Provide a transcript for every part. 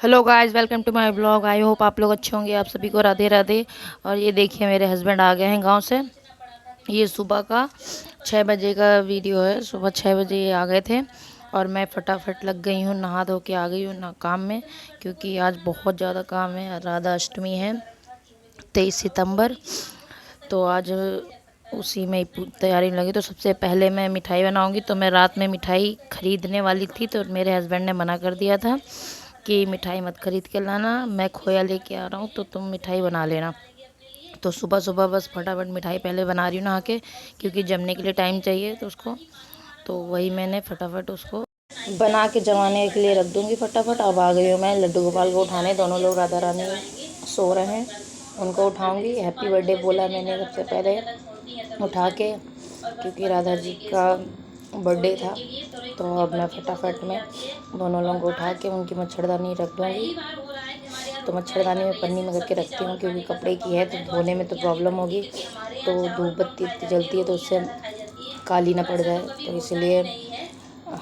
Hello guys, welcome to my blog. I hope आप लोग अच्छे होंगे। आप सभी को राधे राधे। और ये देखिए, मेरे हस्बैंड आ गए हैं गांव से। ये सुबह का 6 बजे का वीडियो है। सुबह 6 बजे ये आ गए थे और मैं फटाफट लग गई हूँ, नहा धो के आ गई हूँ ना काम में, क्योंकि आज बहुत ज़्यादा काम है। राधा अष्टमी है 23 सितंबर, तो आज उसी में तैयारी में लगी। तो सबसे पहले मैं मिठाई बनाऊंगी। तो मैं रात में मिठाई ख़रीदने वाली थी, तो मेरे हस्बैंड ने मना कर दिया था कि मिठाई मत ख़रीद के लाना, मैं खोया लेके आ रहा हूँ, तो तुम मिठाई बना लेना। तो सुबह सुबह बस फटाफट मिठाई पहले बना रही हूँ नहा के, क्योंकि जमने के लिए टाइम चाहिए तो उसको। तो वही मैंने फटाफट उसको बना के जमाने के लिए रख दूँगी फटाफट। अब आ गई हूँ मैं लड्डू गोपाल को उठाने। दोनों लोग राधा रानी सो रहे हैं, उनको उठाऊँगी। हैप्पी बर्थडे बोला मैंने सबसे पहले उठा के, क्योंकि राधा जी का बर्थडे था। तो अब मैं फटाफट में दोनों लोगों को उठा के उनकी मच्छरदानी रख दूँगी। तो मच्छरदानी में पन्नी में करके रखती हूँ, क्योंकि कपड़े की है तो धोने में तो प्रॉब्लम होगी। तो धूप बत्ती इतनी जलती है तो उससे काली ना पड़ जाए, तो इसलिए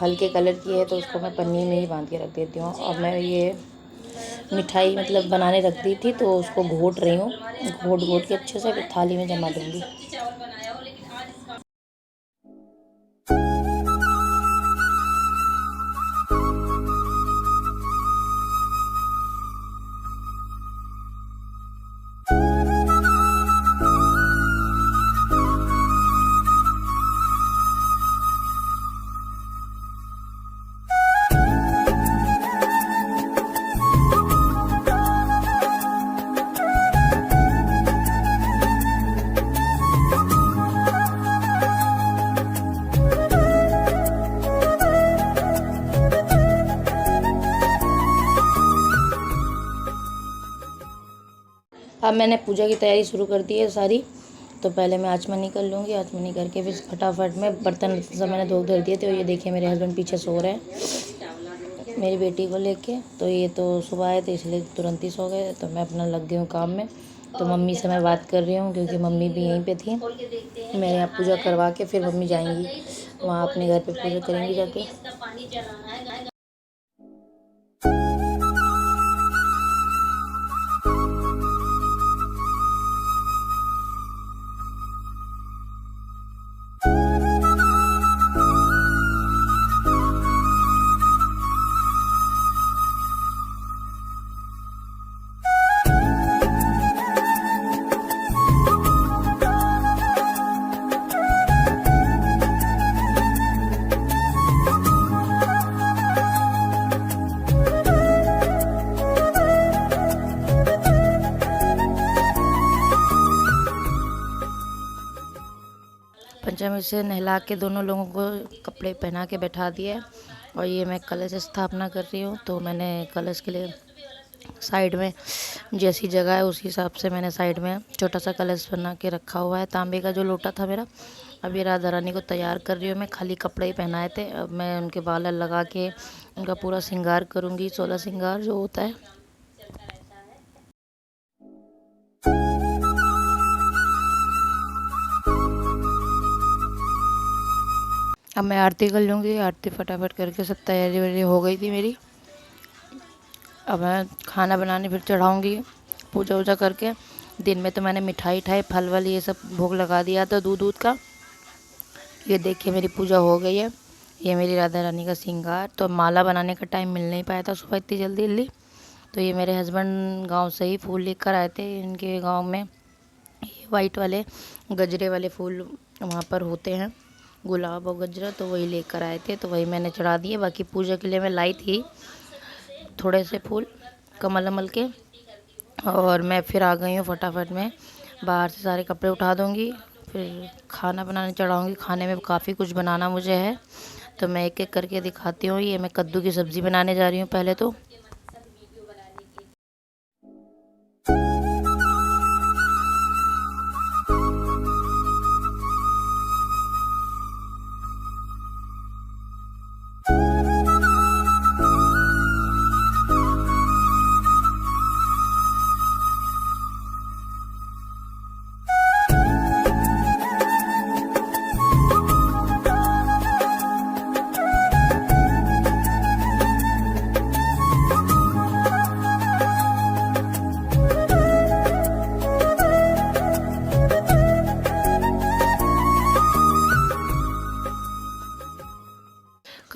हल्के कलर की है तो उसको मैं पन्नी में ही बांध के रख देती हूँ। अब मैं ये मिठाई मतलब बनाने रख दी थी, तो उसको घोट रही हूँ। घोट घोट के अच्छे से फिर थाली में जमा दूँगी। अब मैंने पूजा की तैयारी शुरू कर दी है सारी। तो पहले मैं आचमनी कर लूँगी। आचमनी करके फिर फटाफट में बर्तन सब मैंने धो धर दिए थे। और ये देखिए, मेरे हस्बैंड पीछे सो रहे हैं मेरी बेटी को लेके। तो ये तो सुबह आए थे इसलिए तुरंत ही सो गए। तो मैं अपना लग गई हूँ काम में। तो मम्मी से मैं बात कर रही हूँ, क्योंकि मम्मी भी यहीं पे थी। मेरे यहाँ पूजा करवा के फिर मम्मी जाएंगी वहाँ अपने घर पे पूजा करेंगी जाके। पंचामृत से नहला के दोनों लोगों को कपड़े पहना के बैठा दिया। और ये मैं कलश स्थापना कर रही हूँ। तो मैंने कलश के लिए साइड में जैसी जगह है उसी हिसाब से मैंने साइड में छोटा सा कलश बना के रखा हुआ है। तांबे का जो लोटा था मेरा। अब ये राधा रानी को तैयार कर रही हूँ मैं। खाली कपड़े ही पहनाए थे। अब मैं उनके बाल लगा के उनका पूरा श्रृंगार करूँगी, 16 श्रृंगार जो होता है। अब मैं आरती कर लूँगी। आरती फटाफट करके सब तैयारी वैयारी हो गई थी मेरी। अब मैं खाना बनाने फिर चढ़ाऊँगी पूजा वूजा करके। दिन में तो मैंने मिठाई ठाई फल वल ये सब भोग लगा दिया था दूध दूध का। ये देखिए, मेरी पूजा हो गई है। ये मेरी राधा रानी का श्रृंगार। तो माला बनाने का टाइम मिल नहीं पाया था सुबह इतनी जल्दी जल्दी। तो ये मेरे हस्बैंड गांव से ही फूल लेकर आए थे। इनके गांव में ये वाइट वाले गजरे वाले फूल वहाँ पर होते हैं, गुलाब और गजरा। तो वही लेकर आए थे, तो वही मैंने चढ़ा दिए। बाकी पूजा के लिए मैं लाई थी थोड़े से फूल कमल अमल के। और मैं फिर आ गई हूँ फटाफट में। बाहर से सारे कपड़े उठा दूँगी, फिर खाना बनाने चढ़ाऊँगी। खाने में काफ़ी कुछ बनाना मुझे है, तो मैं एक एक करके दिखाती हूँ। ये मैं कद्दू की सब्ज़ी बनाने जा रही हूँ पहले तो।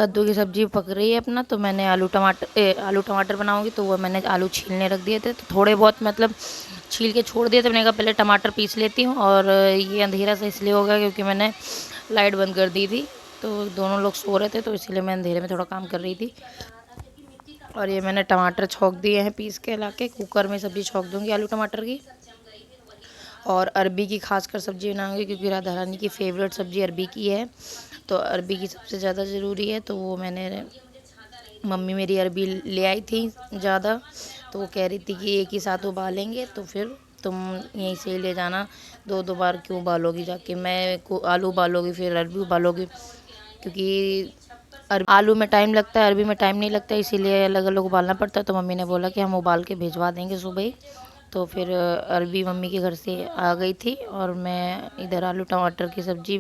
कद्दू की सब्ज़ी पक रही है अपना, तो मैंने आलू टमाटर बनाऊंगी, तो वो मैंने आलू छीलने रख दिए थे, तो थोड़े बहुत मतलब छील के छोड़ दिए थे। मैंने कहा पहले टमाटर पीस लेती हूँ। और ये अंधेरा से इसलिए हो गया क्योंकि मैंने लाइट बंद कर दी थी, तो दोनों लोग सो रहे थे, तो इसलिए मैं अंधेरे में थोड़ा काम कर रही थी। और ये मैंने टमाटर छौंक दिए हैं पीस के ला के, कुकर में सब्ज़ी छौंक दूँगी आलू टमाटर की। और अरबी की खासकर सब्ज़ी बनाऊंगी क्योंकि राधा रानी की फ़ेवरेट सब्ज़ी अरबी की है, तो अरबी की सबसे ज़्यादा ज़रूरी है। तो वो मैंने, मम्मी मेरी अरबी ले आई थी ज़्यादा, तो वो कह रही थी कि एक ही साथ उबालेंगे, तो फिर तुम यहीं से ही ले जाना, दो दो बार क्यों उबालोगी जाके, मैं को आलू उबालोगी फिर अरबी उबालोगी, क्योंकि आलू में टाइम लगता है, अरबी में टाइम नहीं लगता, इसीलिए अलग अलग उबालना पड़ता है। तो मम्मी ने बोला कि हम उबाल के भिजवा देंगे सुबह ही। तो फिर अरबी मम्मी के घर से आ गई थी, और मैं इधर आलू टमाटर की सब्ज़ी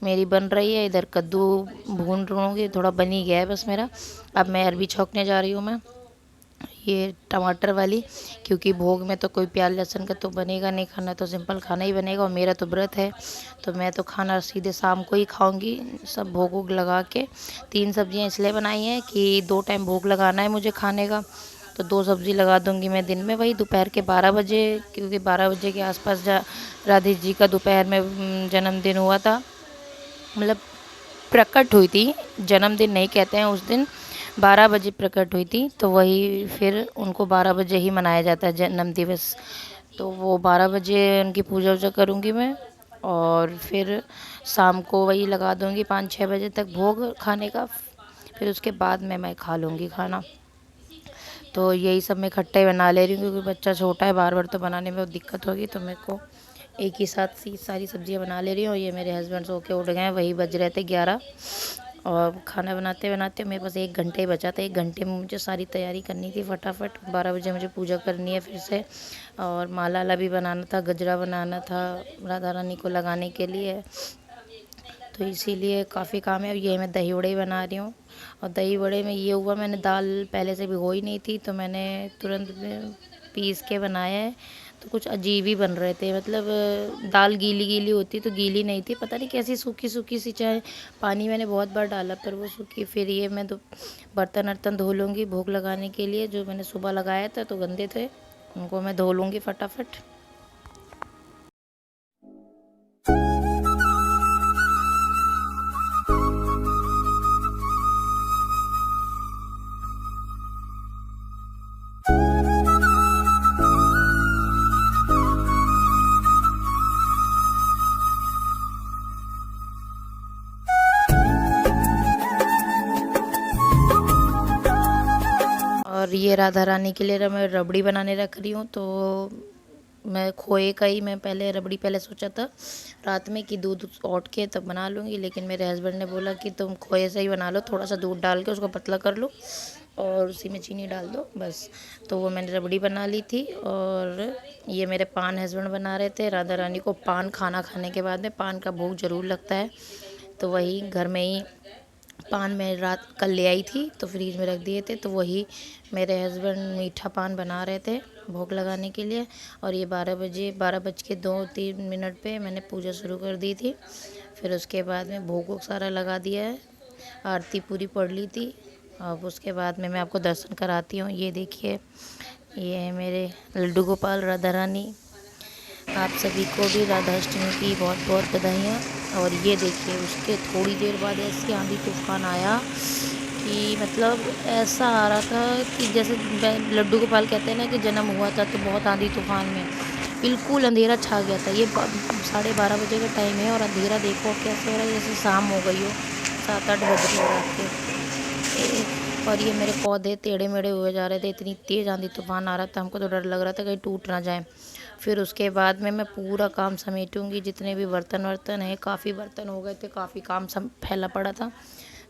मेरी बन रही है, इधर कद्दू भून रहूँगी, थोड़ा बन ही गया है बस मेरा। अब मैं अरबी छौंकने जा रही हूँ मैं, ये टमाटर वाली, क्योंकि भोग में तो कोई प्याज लहसुन का तो बनेगा नहीं खाना, तो सिंपल खाना ही बनेगा, और मेरा तो व्रत है, तो मैं तो खाना सीधे शाम को ही खाऊंगी, सब भोग वोग लगा के। 3 सब्जियां इसलिए बनाई हैं कि 2 टाइम भोग लगाना है मुझे खाने का, तो 2 सब्ज़ी लगा दूंगी मैं दिन में, वही दोपहर के 12 बजे, क्योंकि 12 बजे के आसपास राधे जी का दोपहर में जन्मदिन हुआ था, मतलब प्रकट हुई थी, जन्मदिन नहीं कहते हैं उस दिन, 12 बजे प्रकट हुई थी, तो वही फिर उनको 12 बजे ही मनाया जाता है जन्म दिवस। तो वो 12 बजे उनकी पूजा वूजा करूँगी मैं, और फिर शाम को वही लगा दूँगी 5-6 बजे तक भोग खाने का, फिर उसके बाद में मैं खा लूँगी खाना। तो यही सब मैं इकट्ठे बना ले रही हूँ, क्योंकि बच्चा छोटा है, बार बार तो बनाने में बहुत दिक्कत होगी, तो मेरे को एक ही साथ सारी सब्जियां बना ले रही हूँ। ये मेरे हस्बैंड सो के उठ गए हैं, वही बज रहे थे 11, और खाना बनाते बनाते मेरे पास 1 घंटे ही बचा था। 1 घंटे में मुझे सारी तैयारी करनी थी फटाफट, 12 बजे मुझे पूजा करनी है फिर से, और माला भी बनाना था, गजरा बनाना था राधा रानी को लगाने के लिए, तो इसीलिए काफ़ी काम है। ये मैं दही वड़े बना रही हूँ, और दही वड़े में ये हुआ, मैंने दाल पहले से भिगोई नहीं थी, तो मैंने तुरंत पीस के बनाया है, तो कुछ अजीब ही बन रहे थे, मतलब दाल गीली गीली होती तो गीली नहीं थी, पता नहीं कैसी सूखी सूखी सी, चाहे पानी मैंने बहुत बार डाला पर वो सूखी। फिर ये मैं तो बर्तन वर्तन धो लूँगी भोग लगाने के लिए, जो मैंने सुबह लगाया था तो गंदे थे, उनको मैं धो लूँगी फटाफट। और ये राधा रानी के लिए मैं रबड़ी बनाने रख रही हूँ, तो मैं खोए का ही, मैं पहले रबड़ी पहले सोचा था रात में कि दूध औट के तब बना लूँगी, लेकिन मेरे हस्बैंड ने बोला कि तुम खोए से ही बना लो, थोड़ा सा दूध डाल के उसको पतला कर लो और उसी में चीनी डाल दो बस। तो वो मैंने रबड़ी बना ली थी। और ये मेरे पान हस्बैंड बना रहे थे। राधा रानी को पान खाना खाने के बाद में पान का भोग ज़रूर लगता है, तो वही घर में ही पान मैं रात कल ले आई थी, तो फ्रीज में रख दिए थे, तो वही मेरे हस्बैंड मीठा पान बना रहे थे भोग लगाने के लिए। और ये 12 बज के 2-3 पे मैंने पूजा शुरू कर दी थी। फिर उसके बाद में भोग वोग सारा लगा दिया है, आरती पूरी पढ़ ली थी। अब उसके बाद में मैं आपको दर्शन कराती हूँ। ये देखिए, ये है मेरे लड्डू गोपाल राधा रानी। आप सभी को भी राधाष्टमी की बहुत बहुत बधाइयाँ। और ये देखिए, उसके थोड़ी देर बाद ऐसी आंधी तूफान आया कि मतलब ऐसा आ रहा था कि जैसे लड्डू गोपाल कहते हैं ना कि जन्म हुआ था, तो बहुत आंधी तूफान में बिल्कुल अंधेरा छा गया था। ये 12:30 बजे का टाइम है और अंधेरा देखो कैसे हो रहा है, जैसे शाम हो गई हो, 7-8 बज रहे हो रात के। और ये मेरे पौधे टेढ़े मेढ़े हुए जा रहे थे, इतनी तेज़ आंधी तूफान आ रहा था, हमको तो डर लग रहा था कहीं टूट ना जाए। फिर उसके बाद में मैं पूरा काम समेटूंगी, जितने भी बर्तन वर्तन है, काफ़ी बर्तन हो गए थे, काफ़ी काम सब फैला पड़ा था।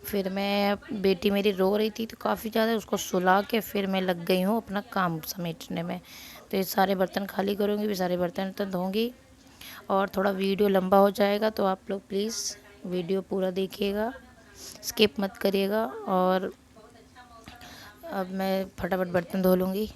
फिर मैं, बेटी मेरी रो रही थी तो काफ़ी ज़्यादा, उसको सुला के फिर मैं लग गई हूँ अपना काम समेटने में। तो ये सारे बर्तन खाली करूँगी, भी सारे बर्तन तो धोंगी। और थोड़ा वीडियो लंबा हो जाएगा, तो आप लोग प्लीज़ वीडियो पूरा देखिएगा, स्किप मत करिएगा। और अब मैं फटाफट बर्तन धो लूँगी।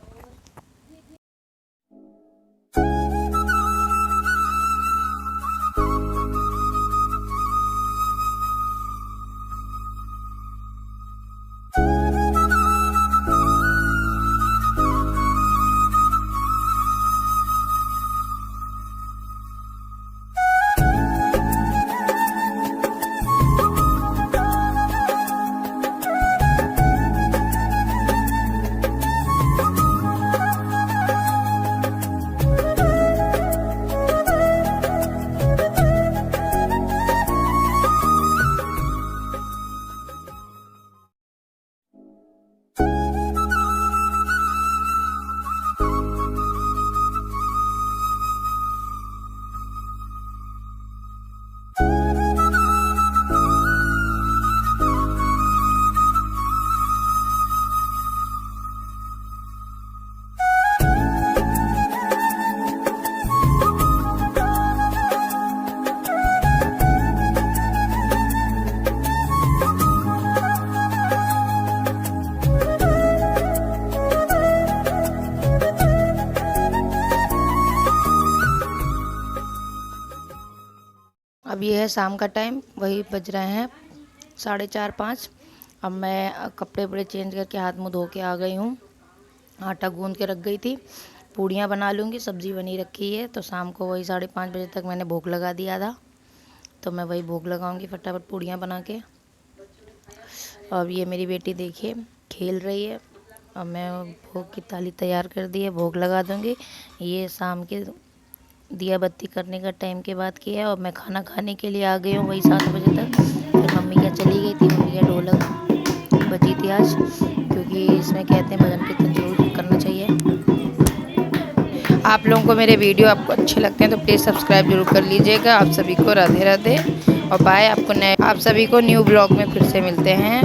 है शाम का टाइम, वही बज रहे हैं 4:30-5। अब मैं कपड़े वपड़े चेंज करके हाथ मुँह धो के आ गई हूँ। आटा गूंद के रख गई थी, पूड़ियाँ बना लूँगी, सब्ज़ी बनी रखी है। तो शाम को वही 5:30 बजे तक मैंने भोग लगा दिया था, तो मैं वही भोग लगाऊंगी फटाफट पूड़ियाँ बना के। अब ये मेरी बेटी देखिए खेल रही है। अब मैं भोग की थाली तैयार कर दी है, भोग लगा दूंगी। ये शाम के दिया बत्ती करने का टाइम के बाद किया है। और मैं खाना खाने के लिए आ गई हूँ वही 7 बजे तक। फिर मम्मी क्या चली गई थी, मम्मी का ढोलक बजी थी आज, क्योंकि इसमें कहते हैं भजन कीर्तन जरूर करना चाहिए। आप लोगों को मेरे वीडियो आपको अच्छे लगते हैं तो प्लीज़ सब्सक्राइब जरूर कर लीजिएगा। आप सभी को राधे राधे और बाय। आप सभी को न्यू ब्लॉग में फिर से मिलते हैं।